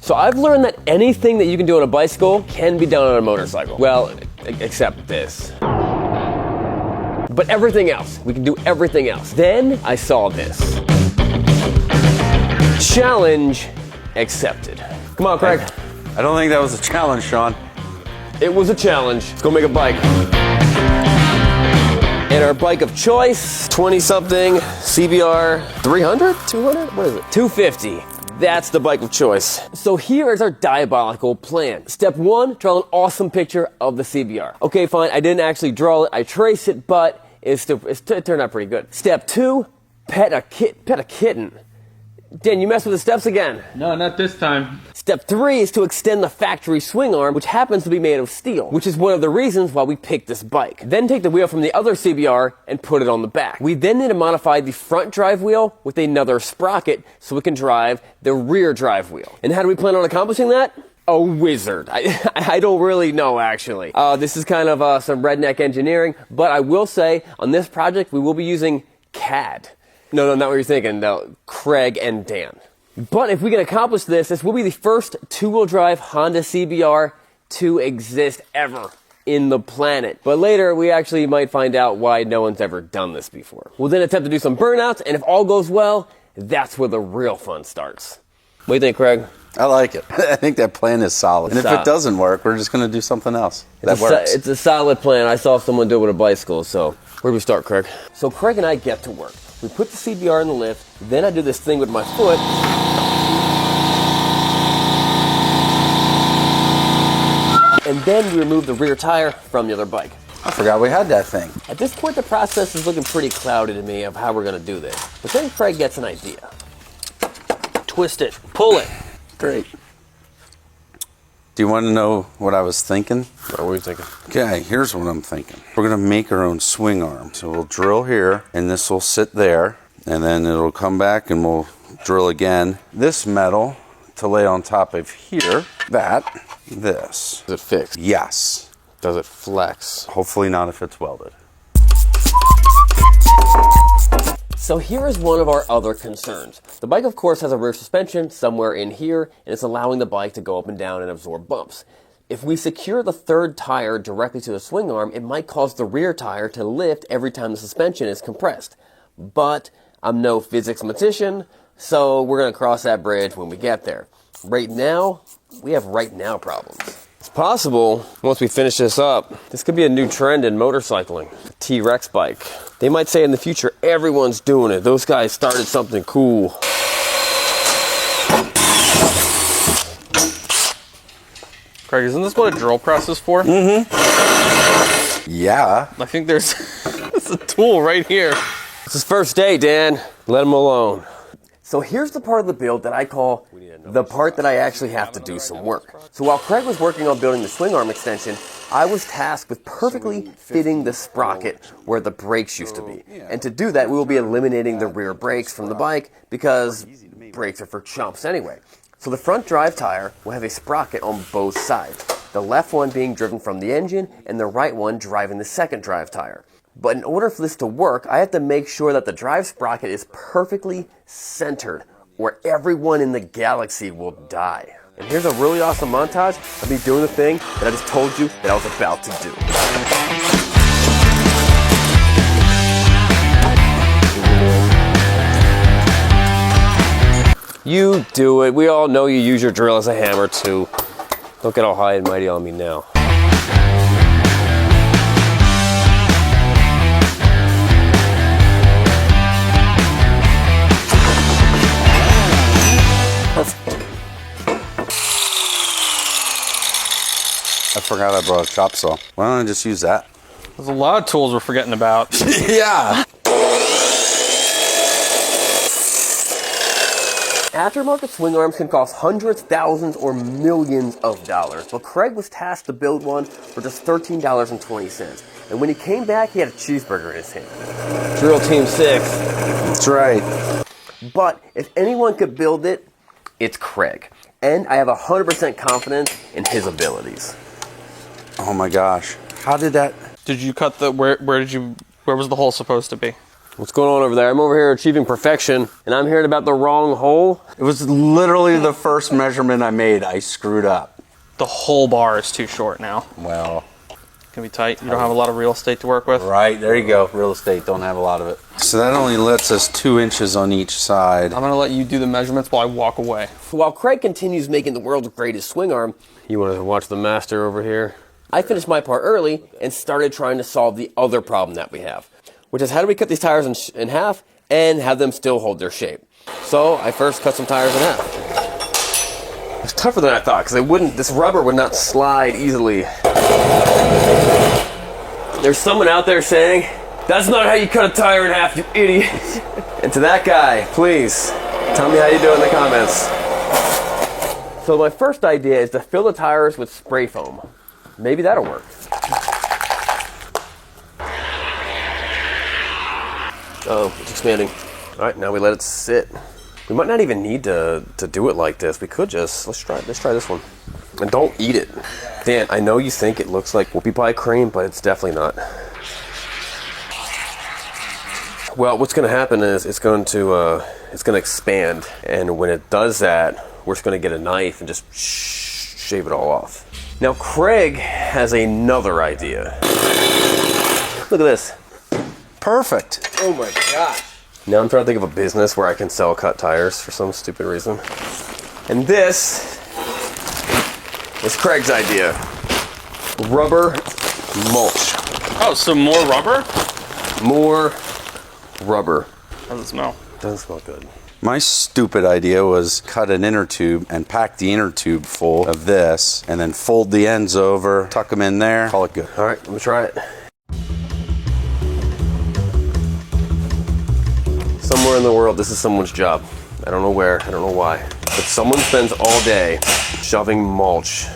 So I've learned that anything that you can do on a bicycle can be done on a motorcycle. Well, except this. But everything else, we can do everything else. Then I saw this. Challenge accepted. Come on, Craig. I don't think that was a challenge, Sean. It was a challenge. Let's go make a bike. And our bike of choice, 20-something CBR 300? 200? What is it? 250. That's the bike of choice. So here is our diabolical plan. Step 1, draw an awesome picture of the CBR. Okay, fine, I didn't actually draw it, I traced it, but it turned out pretty good. Step 2, pet a kitten. Dan, you messed with the steps again. No, not this time. Step 3 is to extend the factory swing arm, which happens to be made of steel, which is one of the reasons why we picked this bike. Then take the wheel from the other CBR and put it on the back. We then need to modify the front drive wheel with another sprocket so we can drive the rear drive wheel. And how do we plan on accomplishing that? A wizard. I don't really know, actually. This is kind of some redneck engineering, but I will say on this project we will be using CAD. No, not what you're thinking. No, Craig and Dan. But if we can accomplish this, this will be the first two-wheel drive Honda CBR to exist ever in the planet. But later, we actually might find out why no one's ever done this before. We'll then attempt to do some burnouts, and if all goes well, that's where the real fun starts. What do you think, Craig? I like it. I think that plan is solid. And if it doesn't work, we're just going to do something else that works. It's a solid plan. I saw someone do it with a bicycle, so where do we start, Craig? So Craig and I get to work. We put the CBR in the lift, then I do this thing with my foot. And then we remove the rear tire from the other bike. I forgot we had that thing. At this point, the process is looking pretty cloudy to me of how we're going to do this. But then Craig gets an idea. Twist it, pull it. Great. Do you want to know what I was thinking? What were you thinking? Okay, here's what I'm thinking. We're going to make our own swing arm. So we'll drill here, and this will sit there, and then it'll come back, and we'll drill again. This metal to lay on top of here, this. Is it fixed? Yes. Does it flex? Hopefully not if it's welded. So here is one of our other concerns. The bike, of course, has a rear suspension somewhere in here, and it's allowing the bike to go up and down and absorb bumps. If we secure the third tire directly to the swing arm, it might cause the rear tire to lift every time the suspension is compressed. But I'm no physics magician, so we're going to cross that bridge when we get there. Right now, we have right now problems. It's possible, once we finish this up, this could be a new trend in motorcycling. A T-Rex bike. They might say in the future, everyone's doing it. Those guys started something cool. Craig, isn't this what a drill press is for? Mm-hmm. Yeah. I think there's it's a tool right here. It's his first day, Dan. Let him alone. So here's the part of the build that I call the part that I actually have to do some work. So while Craig was working on building the swing arm extension, I was tasked with perfectly fitting the sprocket where the brakes used to be. And to do that, we will be eliminating the rear brakes from the bike because brakes are for chumps anyway. So the front drive tire will have a sprocket on both sides, the left one being driven from the engine and the right one driving the second drive tire. But in order for this to work, I have to make sure that the drive sprocket is perfectly centered, or everyone in the galaxy will die. And here's a really awesome montage of me doing the thing that I just told you that I was about to do. You do it. We all know you use your drill as a hammer too. Don't get all high and mighty on me now. I forgot I brought a chop saw. Why don't I just use that? There's a lot of tools we're forgetting about. Yeah. Aftermarket swing arms can cost hundreds, thousands, or millions of dollars, but Craig was tasked to build one for just $13.20. And when he came back, he had a cheeseburger in his hand. Drill Team 6. That's right. But if anyone could build it, it's Craig. And I have 100% confidence in his abilities. Oh my gosh. How did that? Did you cut the where was the hole supposed to be? What's going on over there? I'm over here achieving perfection, and I'm hearing about the wrong hole. It was literally the first measurement I made. I screwed up. The whole bar is too short now. Well, Can be tight. You don't have a lot of real estate to work with. right, there you go. Real estate, don't have a lot of it. So that only lets us 2 inches on each side. I'm gonna let you do the measurements while I walk away. While Craig continues making the world's greatest swing arm, you want to watch the master over here? I finished my part early and started trying to solve the other problem that we have, which is how do we cut these tires in half and have them still hold their shape? So I first cut some tires in half. It was tougher than I thought because this rubber would not slide easily. There's someone out there saying, "That's not how you cut a tire in half, you idiot." And to that guy, please tell me how you do in the comments. So my first idea is to fill the tires with spray foam. Maybe that'll work. Oh, it's expanding. All right, now we let it sit. We might not even need to do it like this. We could just, let's try this one. And don't eat it. Dan, I know you think it looks like whoopie pie cream, but it's definitely not. Well, what's gonna happen is it's gonna expand. And when it does that, we're just gonna get a knife and just shave it all off. Now, Craig has another idea. Look at this. Perfect. Oh my gosh. Now I'm trying to think of a business where I can sell cut tires for some stupid reason. And this is Craig's idea. Rubber mulch. Oh, so more rubber? More rubber. How does it smell? Doesn't smell good. My stupid idea was cut an inner tube and pack the inner tube full of this and then fold the ends over, tuck them in there, call it good. All right, let me try it. Somewhere in the world, this is someone's job. I don't know where, I don't know why. But someone spends all day shoving mulch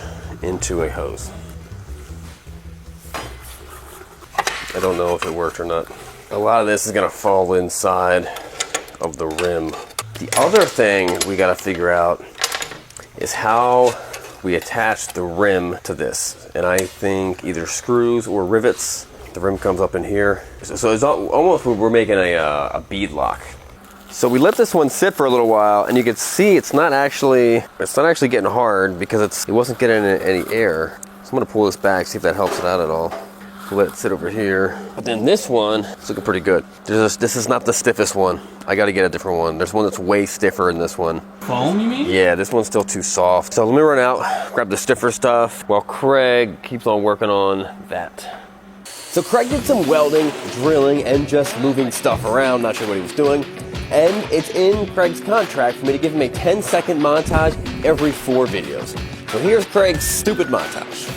into a hose. I don't know if it worked or not. A lot of this is gonna fall inside of the rim. The other thing we gotta figure out is how we attach the rim to this. And I think either screws or rivets. The rim comes up in here. So it's almost we're making a bead lock. So we let this one sit for a little while, and you can see it's not actually getting hard because it wasn't getting any air. So I'm gonna pull this back, see if that helps it out at all. Let it sit over here. But then this one, it's looking pretty good. This is not the stiffest one. I gotta get a different one. There's one that's way stiffer than this one. Foam, you mean? Yeah, this one's still too soft. So let me run out, grab the stiffer stuff, while Craig keeps on working on that. So Craig did some welding, drilling, and just moving stuff around. Not sure what he was doing. And it's in Craig's contract for me to give him a 10-second montage every 4 videos. So here's Craig's stupid montage.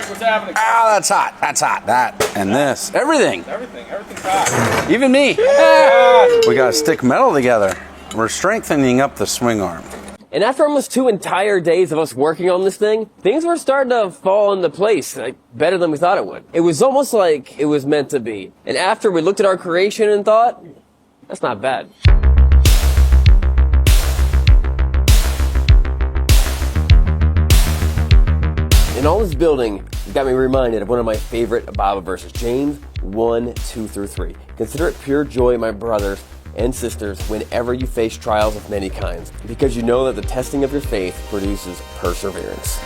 What's happening? Ah, that's hot. That's hot. That and this. Everything's hot. even me. Ah. We gotta stick metal together. We're strengthening up the swing arm. And after almost 2 entire days of us working on this thing, things were starting to fall into place, like, better than we thought it would. It was almost like it was meant to be. And after we looked at our creation and thought, that's not bad. In all this building, it got me reminded of one of my favorite Bible verses, James 1:2-3. Consider it pure joy, my brothers and sisters, whenever you face trials of many kinds, because you know that the testing of your faith produces perseverance.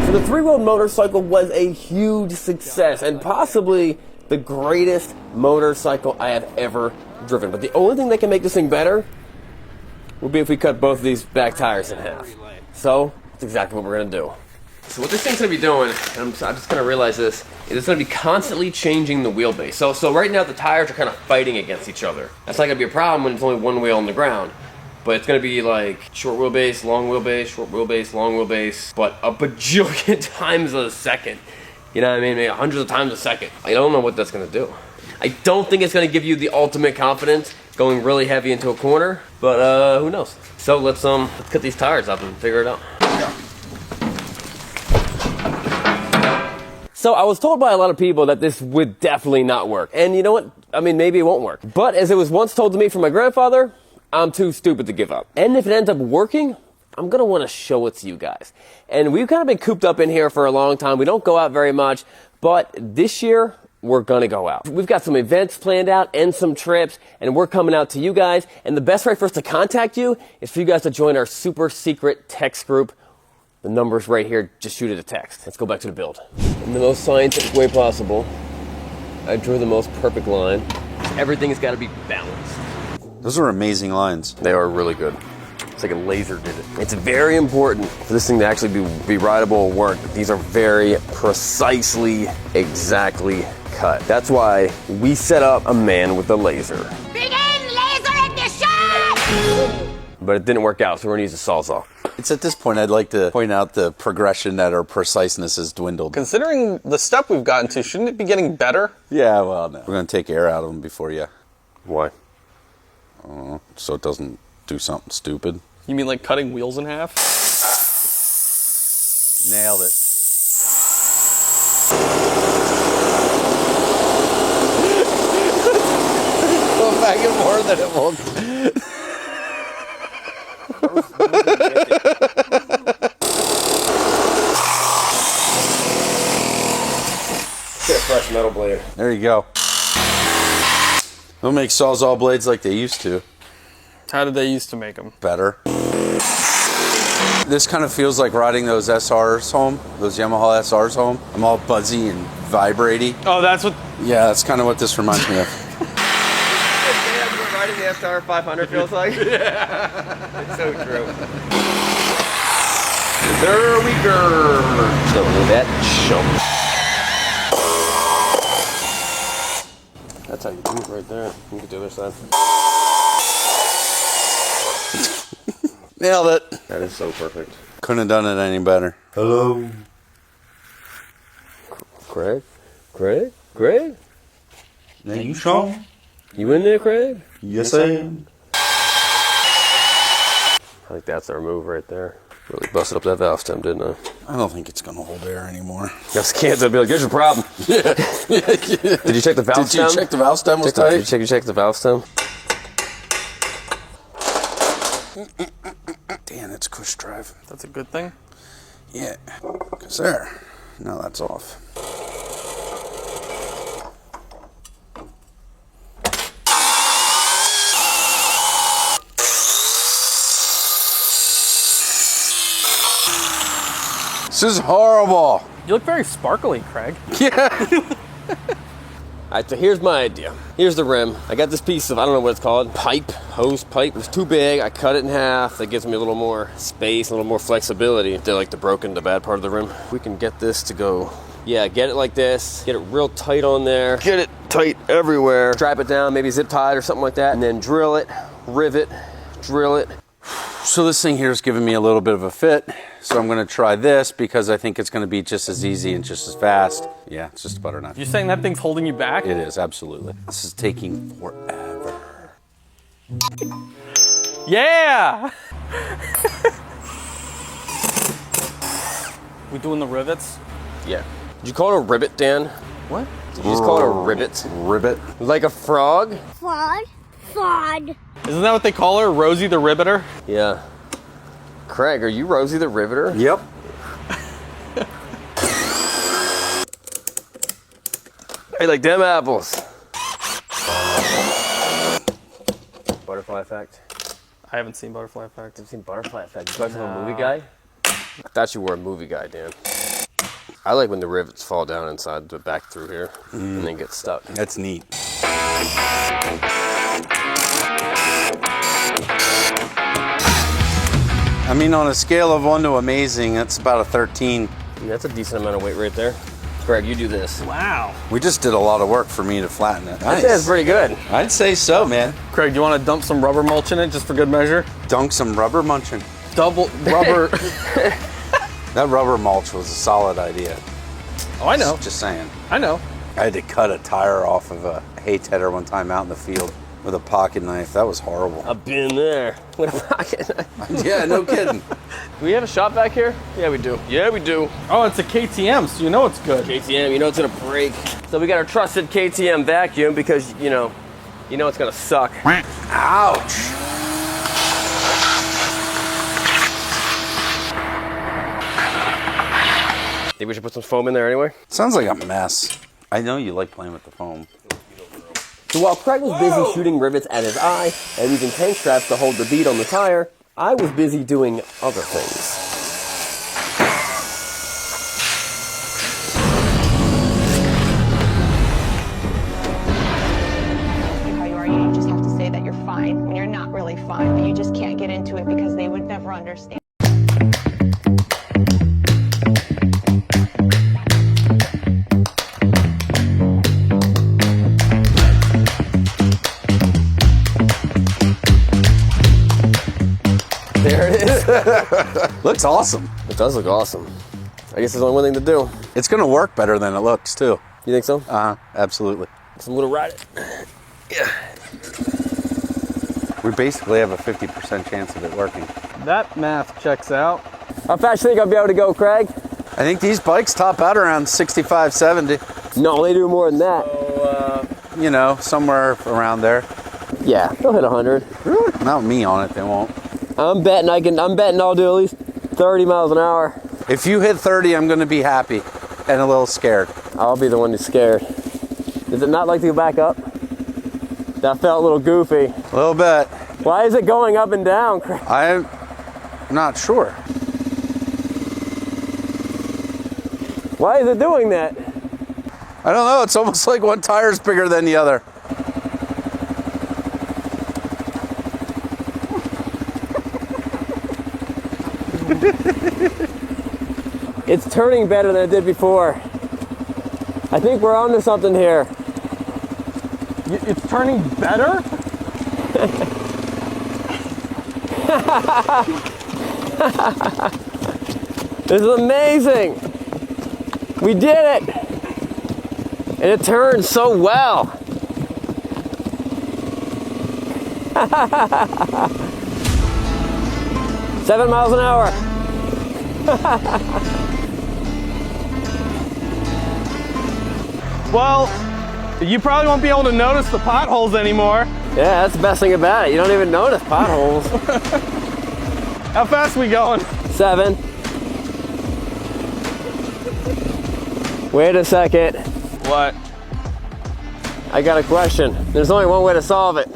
So the three-wheeled motorcycle was a huge success and possibly the greatest motorcycle I have ever driven. But the only thing that can make this thing better would be if we cut both of these back tires in half. So that's exactly what we're gonna do. So what this thing's gonna be doing, and I'm just gonna realize this, is it's gonna be constantly changing the wheelbase. So right now the tires are kind of fighting against each other. That's not gonna be a problem when it's only one wheel on the ground. But it's gonna be like short wheelbase, long wheelbase, short wheelbase, long wheelbase, but a bajillion times a second. You know what I mean? Maybe hundreds of times a second. I don't know what that's gonna do. I don't think it's going to give you the ultimate confidence going really heavy into a corner, but who knows? So let's cut these tires up and figure it out. So I was told by a lot of people that this would definitely not work. And you know what? I mean, maybe it won't work. But as it was once told to me from my grandfather, I'm too stupid to give up. And if it ends up working, I'm gonna wanna show it to you guys. And we've kind of been cooped up in here for a long time. We don't go out very much, but this year, we're gonna go out. We've got some events planned out and some trips, and we're coming out to you guys. And the best way for us to contact you is for you guys to join our super secret text group. The number's right here, just shoot it a text. Let's go back to the build. In the most scientific way possible, I drew the most perfect line. Everything's gotta be balanced. Those are amazing lines. They are really good. It's like a laser did it. It's very important for this thing to actually be rideable and work. These are very precisely, exactly cut. That's why we set up a man with a laser. Begin laser ignition! But it didn't work out, so we're gonna use a Sawzall. It's at this point I'd like to point out the progression that our preciseness has dwindled. Considering the step we've gotten to, shouldn't it be getting better? Yeah, well, no. We're going to take air out of them before you, Why? so it doesn't do something stupid. You mean like cutting wheels in half? Nailed it. Go back and more than it won't. Get a fresh metal blade. There you go. They'll make Sawzall blades like they used to. How did they used to make them? Better. This kind of feels like riding those SRs home, those Yamaha SRs home. I'm all buzzy and vibraty. Oh, that's what... Yeah, that's kind of what this reminds me of. Riding the SR 500 feels like. Yeah. It's so true. There we go. Don't need that chump. That's how you do it right there. You can do the other side. Nailed it. That is so perfect. Couldn't have done it any better. Hello. Craig? Craig? Craig? Now you Sean? You in there, Craig? Yes, I am. I think that's our move right there. Really busted up that valve stem, didn't I? I don't think it's going to hold air anymore. Just can't be like, here's your problem. Did you check the valve stem? Did you check the valve stem was tight? Did you check the valve stem? Damn, it's cush drive. That's a good thing. Yeah. Because there. Now that's off. This is horrible. You look very sparkly, Craig. Yeah. Alright, so here's my idea. Here's the rim. I got this piece of, I don't know what it's called, pipe, hose pipe. It's too big. I cut it in half. That gives me a little more space, a little more flexibility. They're like the bad part of the rim. We can get this to go, yeah, get it like this. Get it real tight on there. Get it tight everywhere. Strap it down, maybe zip tie it or something like that. And then drill it, rivet, drill it. So this thing here is giving me a little bit of a fit. So I'm going to try this because I think it's going to be just as easy and just as fast. Yeah, it's just a butter knife. You're saying that thing's holding you back? It is, absolutely. This is taking forever. Yeah! We doing the rivets? Yeah. Did you call it a rivet, Dan? What? Did you just call it a rivet? Ribbit. Like a frog? Fraud. Fraud. Isn't that what they call her? Rosie the Riveter? Yeah. Craig, are you Rosie the Riveter? Yep. Hey, like them apples. Butterfly Effect. I haven't seen Butterfly Effect. I've seen Butterfly Effect. You guys know a movie guy? I thought you were a movie guy, Dan. I like when the rivets fall down inside the back through here and then get stuck. That's neat. I mean, on a scale of 1 to amazing, that's about a 13. That's a decent amount of weight right there. Greg, you do this. Wow. We just did a lot of work for me to flatten it. Nice. That's pretty good. I'd say so, man. Craig, do you want to dump some rubber mulch in it just for good measure? Dunk some rubber munching. Double rubber. That rubber mulch was a solid idea. Oh, I know. Just saying. I know. I had to cut a tire off of a hay tedder one time out in the field with a pocket knife. That was horrible. I've been there with a pocket knife. Yeah, no kidding. Do we have a shop back here? Yeah, we do. Yeah, we do. Oh, it's a KTM, so you know it's good. KTM, you know it's gonna break. So we got our trusted KTM vacuum because you know it's gonna suck. Ouch. Think we should put some foam in there anyway? Sounds like a mess. I know you like playing with the foam. So while Craig was busy shooting rivets at his eye and using tank straps to hold the bead on the tire, I was busy doing other things. How you are, you just have to say that you're fine when you're not really fine, but you just can't get into it because they would never understand. There it is. Looks awesome. It does look awesome. I guess there's only one thing to do. It's going to work better than it looks, too. You think so? Absolutely. So I'm gonna ride it. Yeah. We basically have a 50% chance of it working. That math checks out. How fast do you think I'll be able to go, Craig? I think these bikes top out around 65, 70. No, they do more than that. You know, somewhere around there. Yeah, they'll hit 100. Really? Not me on it, they won't. I'm betting I'll do at least 30 miles an hour. If you hit 30, I'm going to be happy and a little scared. I'll be the one who's scared. Does it not like to go back up? That felt a little goofy. A little bit. Why is it going up and down, Craig? I'm not sure. Why is it doing that? I don't know. It's almost like one tire's bigger than the other. It's turning better than it did before. I think we're onto something here. It's turning better? This is amazing. We did it. And it turned so well. Seven miles an hour. Well, you probably won't be able to notice the potholes anymore. Yeah, that's the best thing about it. You don't even notice potholes. How fast are we going? 7. Wait a second. What? I got a question. There's only one way to solve it.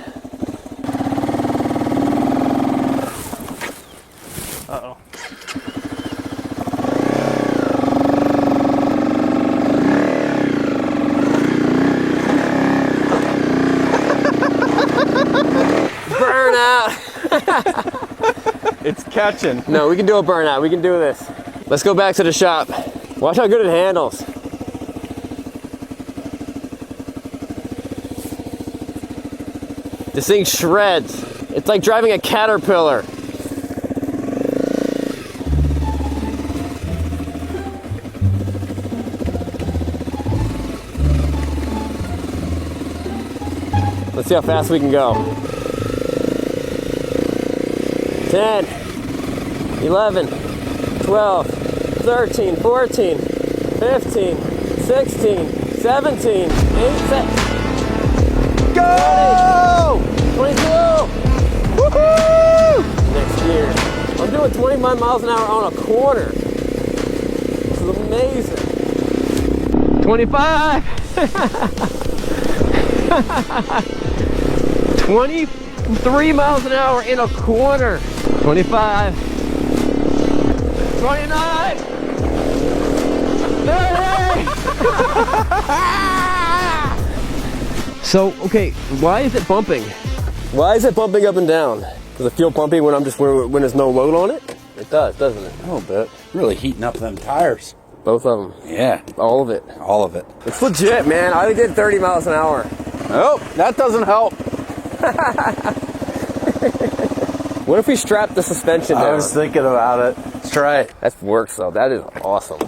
Uh-oh. Burnout. It's catching. No, we can do a burnout. We can do this. Let's go back to the shop. Watch how good it handles. This thing shreds. It's like driving a Caterpillar. Let's see how fast we can go. 10, 11, 12, 13, 14, 15, 16, 17, 18, go! 22! Woohoo! Next year. I'm doing 25 miles an hour on a corner. This is amazing. 25! 23 miles an hour in a corner. 25. 29. 30. So, okay, why is it bumping? Why is it bumping up and down? Does it feel bumpy when when there's no load on it? It does, doesn't it? A little bit. Really heating up them tires. Both of them. Yeah, All of it. all of it. It's legit, man. I only did 30 miles an hour. Oh, that doesn't help. What if we strap the suspension down? I was thinking about it. Let's try it. That works though. That is awesome.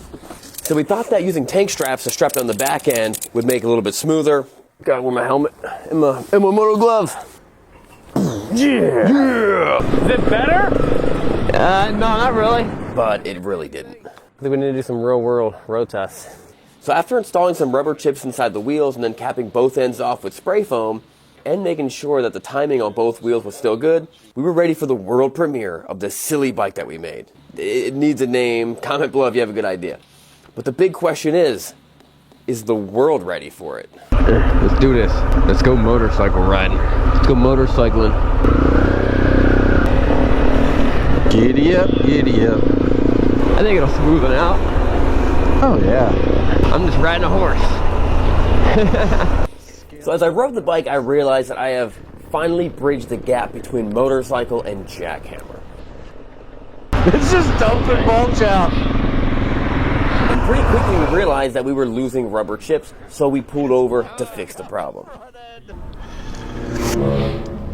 So we thought that using tank straps to strap down the back end would make it a little bit smoother. Gotta wear my helmet and my moto glove. Yeah! Is it better? No, not really. But it really didn't. I think we need to do some real world road tests. So after installing some rubber chips inside the wheels and then capping both ends off with spray foam, and making sure that the timing on both wheels was still good, we were ready for the world premiere of this silly bike that we made. It needs a name. Comment below if you have a good idea. But the big question is the world ready for it? Let's do this. Let's go motorcycle riding. Let's go motorcycling. Giddy up, giddy up. I think it'll smoothen out. Oh yeah. I'm just riding a horse. So as I rode the bike, I realized that I have finally bridged the gap between motorcycle and jackhammer. It's just dumping mulch out. And pretty quickly we realized that we were losing rubber chips, so we pulled over to fix the problem.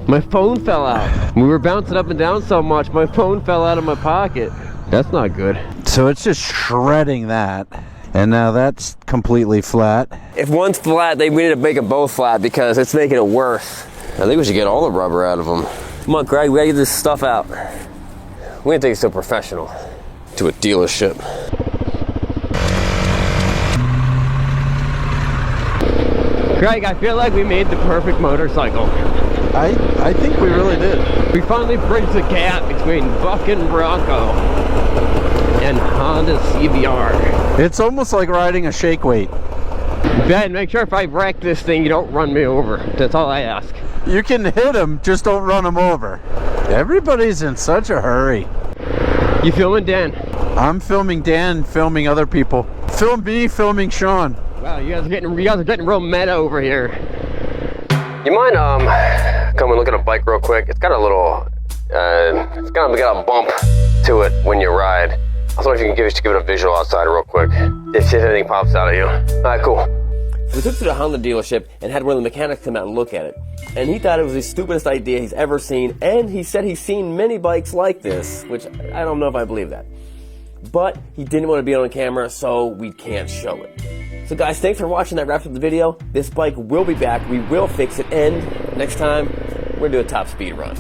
My phone fell out. We were bouncing up and down so much, my phone fell out of my pocket. That's not good. So it's just shredding that. And now that's completely flat. If one's flat, we need to make them both flat because it's making it worse. I think we should get all the rubber out of them. Come on, Craig, we gotta get this stuff out. We gotta take it to a professional, to a dealership. Craig, I feel like we made the perfect motorcycle. I think we really did. We finally bridged the gap between fucking Bronco and Honda CBR. It's almost like riding a shake weight. Ben, make sure if I wreck this thing, you don't run me over. That's all I ask. You can hit them, just don't run them over. Everybody's in such a hurry. You filming, Dan? I'm filming Dan, filming other people. Film me, filming Sean. Wow, you guys are getting real meta over here. You mind come and look at a bike real quick? It's got a little, it's got a bump to it when you ride. I was wondering if you can give it a visual outside real quick, if anything pops out at you. All right, cool. So we took it to the Honda dealership and had one of the mechanics come out and look at it. And he thought it was the stupidest idea he's ever seen, and he said he's seen many bikes like this, which I don't know if I believe that. But he didn't want to be on camera, so we can't show it. So guys, thanks for watching. That wraps up the video. This bike will be back. We will fix it, and next time, we're going to do a top speed run.